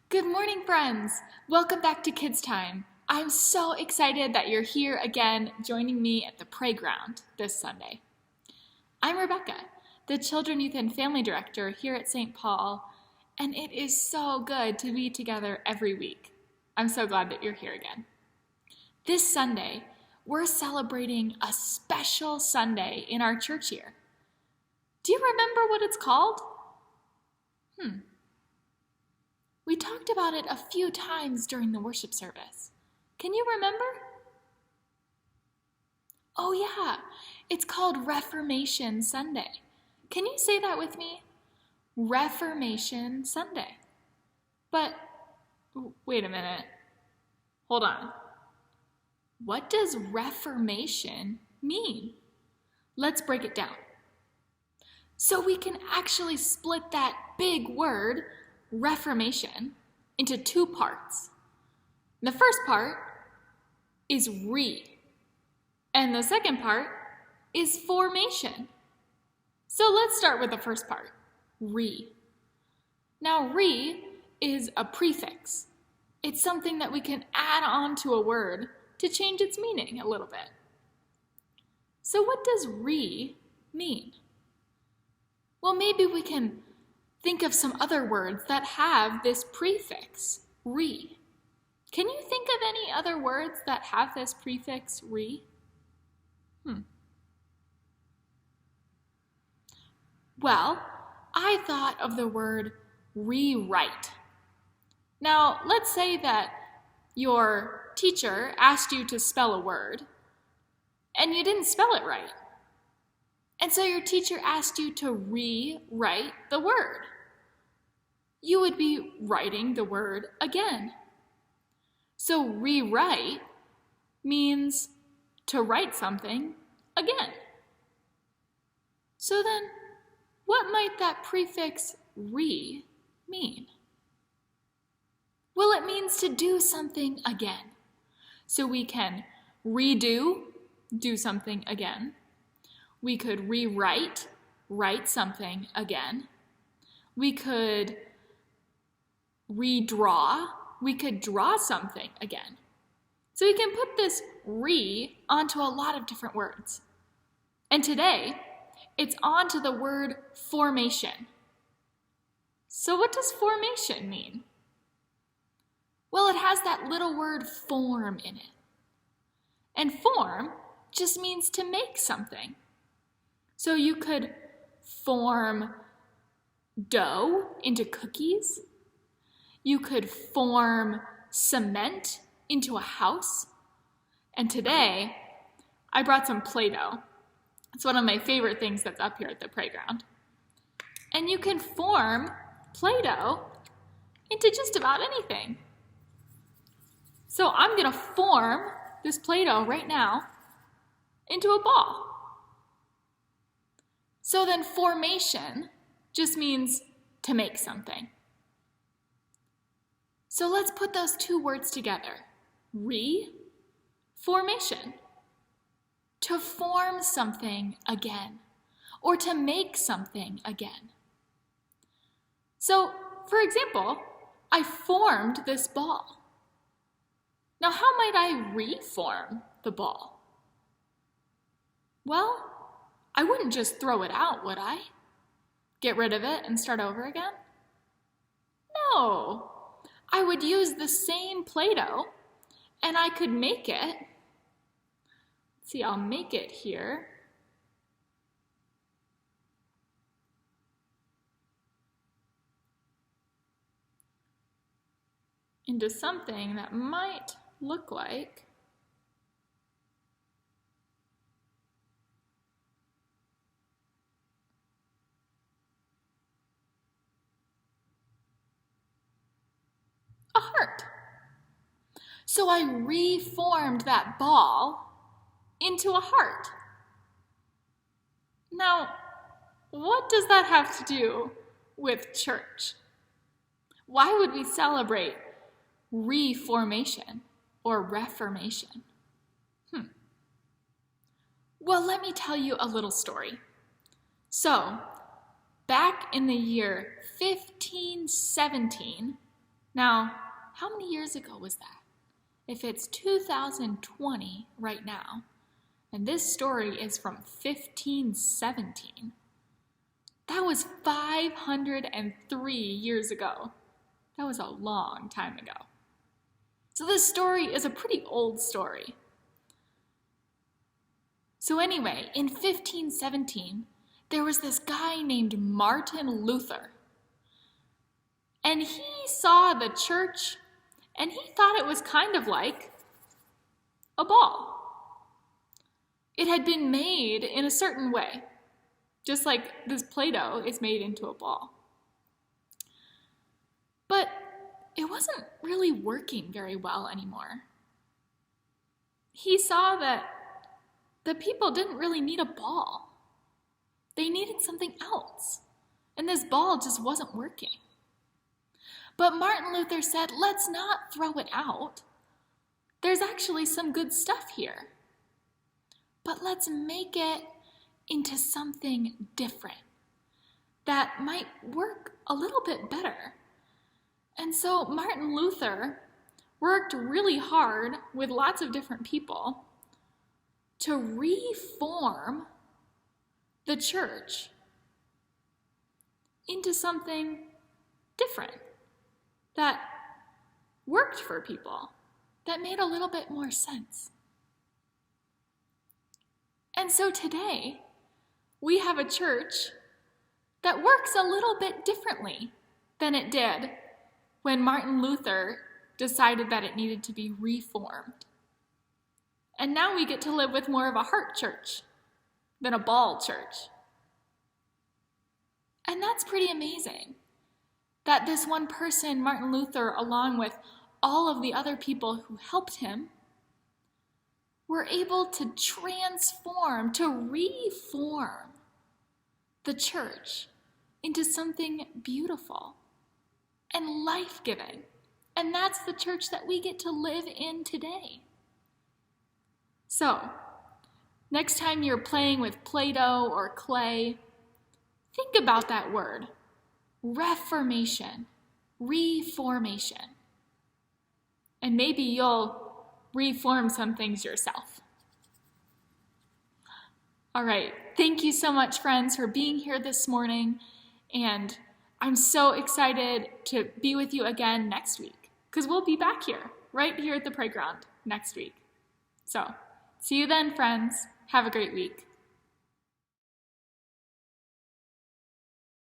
Good morning, friends! Welcome back to Kids Time. I'm so excited that you're here again joining me at the playground this Sunday. I'm Rebekah, the Children, Youth, and Family Director here at St. Paul, and it is so good to be together every week. I'm so glad that you're here again. This Sunday, we're celebrating a special Sunday in our church year. Do you remember what it's called? We talked about it a few times during the worship service. Can you remember? Oh yeah, it's called Reformation Sunday. Can you say that with me? Reformation Sunday. But, wait a minute. Hold on. What does Reformation mean? Let's break it down. So we can actually split that big word, Reformation, into two parts. The first part is re, and the second part is formation. So let's start with the first part, re. Now, re is a prefix. It's something that we can add on to a word to change its meaning a little bit. So what does re mean? Well, maybe we can think of some other words that have this prefix, re. Can you think of any other words that have this prefix, re? Well, I thought of the word rewrite. Now, let's say that your teacher asked you to spell a word, and you didn't spell it right. And so your teacher asked you to rewrite the word. You would be writing the word again. So rewrite means to write something again. So then, what might that prefix re mean? Well, it means to do something again. So we can redo, do something again. We could rewrite, write something again. We could redraw, we could draw something again. So we can put this re onto a lot of different words. And today, it's onto the word formation. So what does formation mean? Well, it has that little word form in it. And form just means to make something. So you could form dough into cookies. You could form cement into a house. And today, I brought some playdoh. It's one of my favorite things that's up here at the playground. And you can form playdoh into just about anything. So I'm going to form this playdoh right now into a ball. So then formation just means to make something. So let's put those two words together. Reformation. To form something again, or to make something again. So, for example, I formed this ball. Now, how might I reform the ball? Well, I wouldn't just throw it out, would I? Get rid of it and start over again? No. I would use the same Play-Doh, and I could make it. Let's see, I'll make it here. Into something that might look like a heart. So I reformed that ball into a heart. Now, what does that have to do with church? Why would we celebrate reformation or reformation? Well, let me tell you a little story. So, back in the year 1517, Now, how many years ago was that? If it's 2020 right now, and this story is from 1517, that was 503 years ago. That was a long time ago. So this story is a pretty old story. So anyway, in 1517, there was this guy named Martin Luther. And he saw the church, and he thought it was kind of like a ball. It had been made in a certain way, just like this Play-Doh is made into a ball. But it wasn't really working very well anymore. He saw that the people didn't really need a ball. They needed something else, and this ball just wasn't working. But Martin Luther said, let's not throw it out. There's actually some good stuff here. But let's make it into something different that might work a little bit better. And so Martin Luther worked really hard with lots of different people to reform the church into something different that worked for people, that made a little bit more sense. And so today, we have a church that works a little bit differently than it did when Martin Luther decided that it needed to be reformed. And now we get to live with more of a heart church than a ball church. And that's pretty amazing. That this one person, Martin Luther, along with all of the other people who helped him, were able to transform, to reform the church into something beautiful and life-giving. And that's the church that we get to live in today. So, next time you're playing with Play-Doh or clay, think about that word. Reformation, reformation. And maybe you'll reform some things yourself. All right, thank you so much, friends, for being here this morning. And I'm so excited to be with you again next week, because we'll be back here, right here at the playground next week. So, see you then, friends. Have a great week.